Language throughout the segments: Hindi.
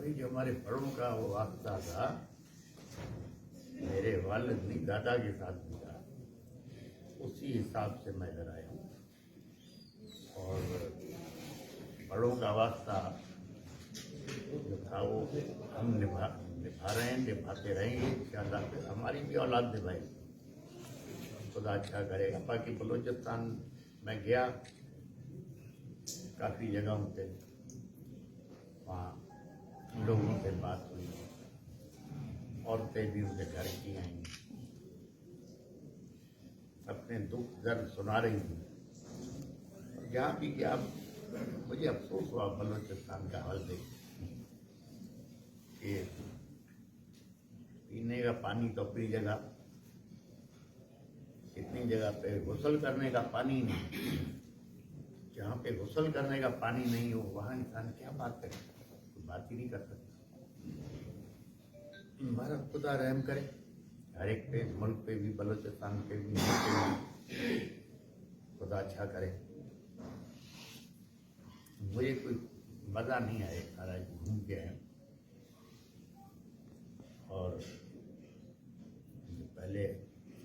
भाई जो हमारे बड़ों का वो वास्ता था, मेरे वालिद ने दादा के साथ दिया, उसी हिसाब से मैं इधर आया हूँ। और बड़ों का वास्ता जो था वो हम निभा रहे हैं, निभाते रहेंगे इंशाअल्लाह। फिर हमारी भी औलाद निभाएगी, खुदा अच्छा करेगा। बाकी बलूचिस्तान में गया, काफ़ी जगहों पे वहाँ लोगों से बात हुई, औरतें भी उनके घर की आई, अपने दुख दर्द सुना रही थी। जहाँ भी गया मुझे अफसोस हुआ बलूचिस्तान का हाल देख के। पीने का पानी तो अपनी जगह, कितनी जगह पे गुस्ल करने का पानी नहीं। जहाँ पे गुस्ल करने का पानी नहीं हो वहाँ इंसान क्या बात करे, कोई बात ही नहीं कर सकता। हमारा खुदा रहम करे हर एक पे, मुल्क पे भी, बलूचिस्तान पे भी, खुदा अच्छा करे। मुझे कोई मज़ा नहीं आया, सारा घूम के आया। और पहले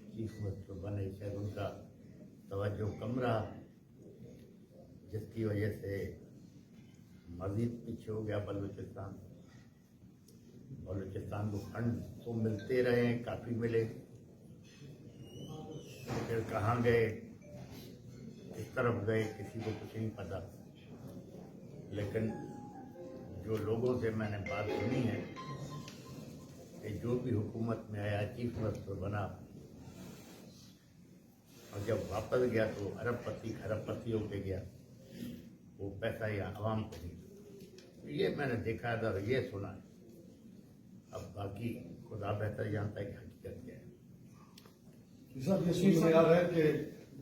चीफ मिनिस्टर बने, शायद उनका तवज्जो कम रहा, जिसकी वजह से मज़ीद पीछे हो गया बलूचिस्तान। बलूचिस्तान को फंड तो मिलते रहे, काफ़ी मिले, फिर कहाँ गए, किस तरफ गए, किसी को कुछ नहीं पता। लेकिन जो लोगों से मैंने बात सुनी है कि जो भी हुकूमत में आया, चीफ मिनिस्टर बना, और जब वापस गया तो अरबपति खरबपति होके गया, वो पैसा या आवाम को नहीं। ये मैंने देखा था और ये सुना है। अब बाकी खुदा बेहतर जानता है कि हकीकत क्या है। साहब, ये सुनने आ रहा है कि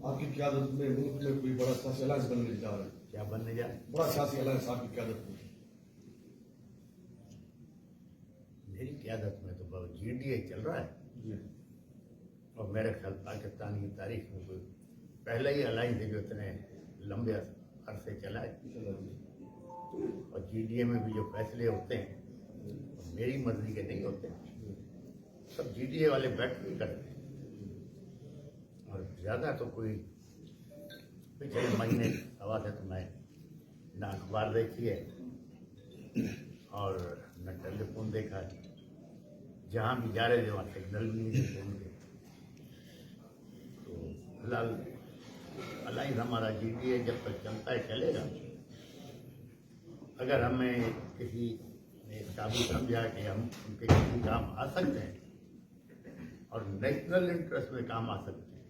आपकी क़यादत में मुल्क में कोई बड़ा सियासी अलायंस बनने जा रहा है। क्या बनने जा रहा है? बड़ा सियासी अलायंस आपकी क़यादत में। मेरी क़यादत में तो बहुत GDA चल रहा है जी। और मेरे ख्याल पाकिस्तान की तारीख में कोई पहला ही अलायंस है जो इतने लंबे अरसे चला है। और GDA में भी जो फैसले होते हैं मेरी मर्जी के नहीं होते, सब GDA वाले बैठ के करते हैं। और ज़्यादा तो कोई पिछले महीने हवा से तो मैं न अखबार देखी है और न टेलीफोन देखा है। जहाँ भी जा रहे थे वहाँ सिग्नल भी नहीं देते उनके। तो फिलहाल अलायंस हमारा GDA जब तक चलता है चलेगा। अगर हमें किसी ने काबिल समझा कि हम उनके किसी काम आ सकते हैं और नेशनल इंटरेस्ट में काम आ सकते हैं,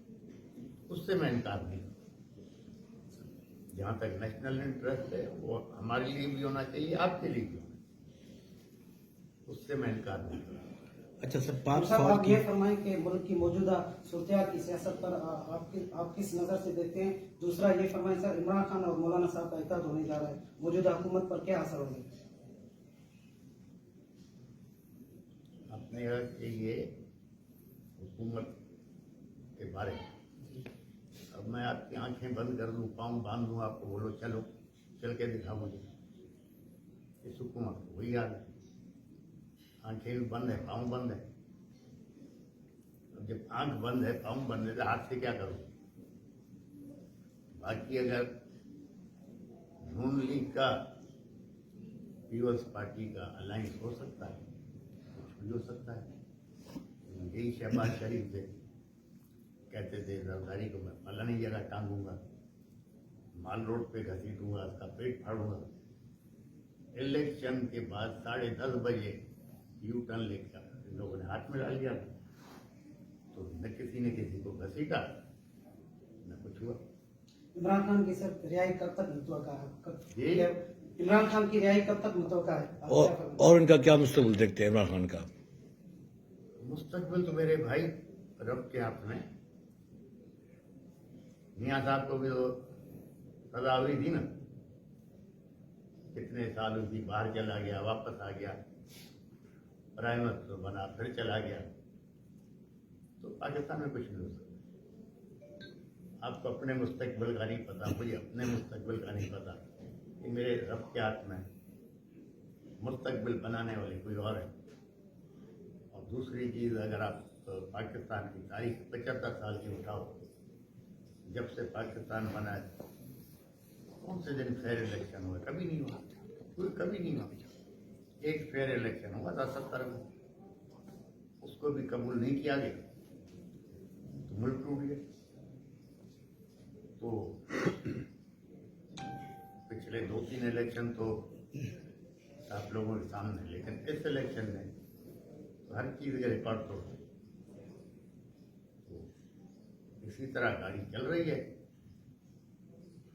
उससे मैं इनकार नहीं। जहाँ तक नेशनल इंटरेस्ट है वो हमारे लिए भी होना चाहिए, आपके लिए भी होना चाहिए, उससे मैं इनकार नहीं करूँगा। अच्छा सर, 5 साहब, साल आप की ये फरमाएं कि मुल्क की मौजूदा सूरत की सियासत पर आप किस नज़र से देखते हैं। दूसरा ये फरमाएं सर, इमरान खान और मौलाना साहब का इत्तेहाद होने जा रहा है, मौजूदा हुकूमत पर क्या असर होगा? अपने ये हुकूमत के बारे में अब मैं आपकी आंखें बंद कर दूं, पाँव बांध दूं, आपको बोलो चलो, चल के दिखा मुझे। इस हुकूमत को वही याद है, आंखें भी बंद है, पाँव बंद है। अब जब आंख बंद है, पाँव बंद है, तो हाथ से क्या करूं? बाकी अगर नून लीग का पीपल्स पार्टी का अलायंस हो सकता है, कुछ भी हो सकता है। यही शहबाज शरीफ थे, कहते थे जरदारी को मैं फलानी जगह टांगूंगा, माल रोड पे घसीटूंगा, उसका पेट फाड़ूंगा। इलेक्शन के बाद 10:30 बजे यू टर्न लेकर इन लोगों ने हाथ में डाल दिया, तो न किसी ने किसी को घसीटा न कुछ हुआ। इमरान खान की सर रिहाई कब तक मुतवक्का जी? है? इमरान खान की रिहाई कब तक मुतवक्का है? आप क्या फरमाएं? और इनका क्या मुस्तकबिल देखते हैं इमरान खान का? मुस्तकबिल तो मेरे भाई रब के हाथ में। मियाँ साहब को भी तो सजा हुई थी ना, कितने साल हुई, बाहर चला गया, वापस आ गया, प्राइम मिनिस्टर बना, फिर चला गया। तो पाकिस्तान में कुछ नहीं हो सकता। आपको अपने मुस्तकबिल का नहीं पता, मुझे अपने मुस्तकबिल का नहीं पता। ये मेरे रब के हाथ में। मुस्तकबिल बनाने वाली कोई और है। और दूसरी चीज़, अगर आप पाकिस्तान की तारीख 75 साल की उठाओ, जब से पाकिस्तान बना है, कौन से दिन फेयर इलेक्शन हुआ? कभी नहीं हुआ, कोई कभी नहीं हुआ। एक फेयर इलेक्शन हुआ था 70 में, उसको भी कबूल नहीं किया गया तो मुल्क टूट गया। तो पिछले 2-3 इलेक्शन तो आप लोगों के सामने, लेकिन इस इलेक्शन में तो हर चीज के रिकॉर्ड तोड़ दिए। तो इसी तरह गाड़ी चल रही है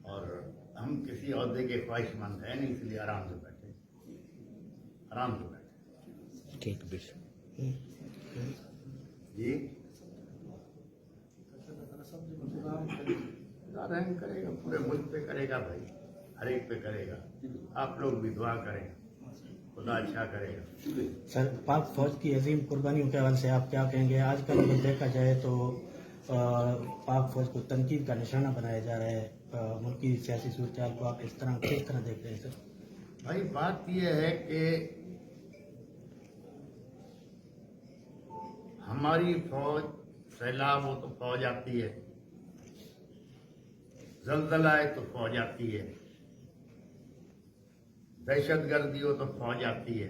और हम किसी अहदे के ख्वाहिशमंद है नहीं, इसलिए आराम से बैठे, आराम से बैठे। ठीक बिश जी रहम करेगा, पूरे मुल्क पे करेगा भाई, हर एक पे करेगा। आप लोग भी दुआ करें, खुदा अच्छा करेगा। सर, पाक फौज की अजीम कुर्बानियों के हवाले से आप क्या कहेंगे? आजकल अगर देखा जाए तो पाक फौज को तनकीद का निशाना बनाया जा रहा है। मुल्क की सियासी सूरत को आप किस तरह देख रहे हैं सर? भाई बात यह है कि हमारी फौज, सैलाब हो तो फौज आती है, जलजला है तो फौज आती है, दहशतगर्दी हो तो फौज आती है।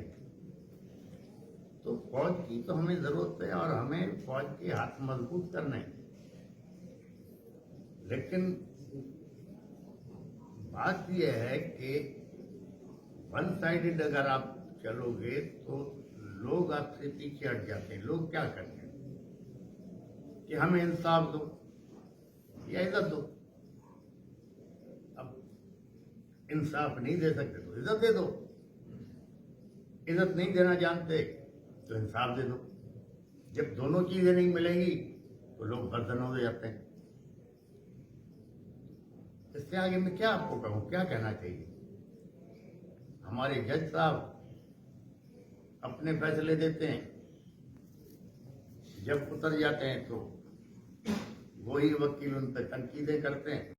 तो फौज की तो हमें जरूरत है और हमें फौज के हाथ मजबूत करने हैं। लेकिन बात यह है कि वन साइडेड अगर आप चलोगे तो लोग आपसे पीछे हट जाते हैं। लोग क्या करते हैं कि हमें इंसाफ दो या इज्जत दो। अब इंसाफ नहीं दे सकते तो इज्जत दे दो, इज्जत नहीं देना जानते तो इंसाफ दे दो। जब दोनों चीजें नहीं मिलेंगी तो लोग बर्तन हो जाते हैं। इससे आगे मैं क्या आपको कहूं, क्या कहना चाहिए? हमारे जज साहब अपने फैसले देते हैं, जब उतर जाते हैं तो वही वकील उन पर तनकीदें करते हैं।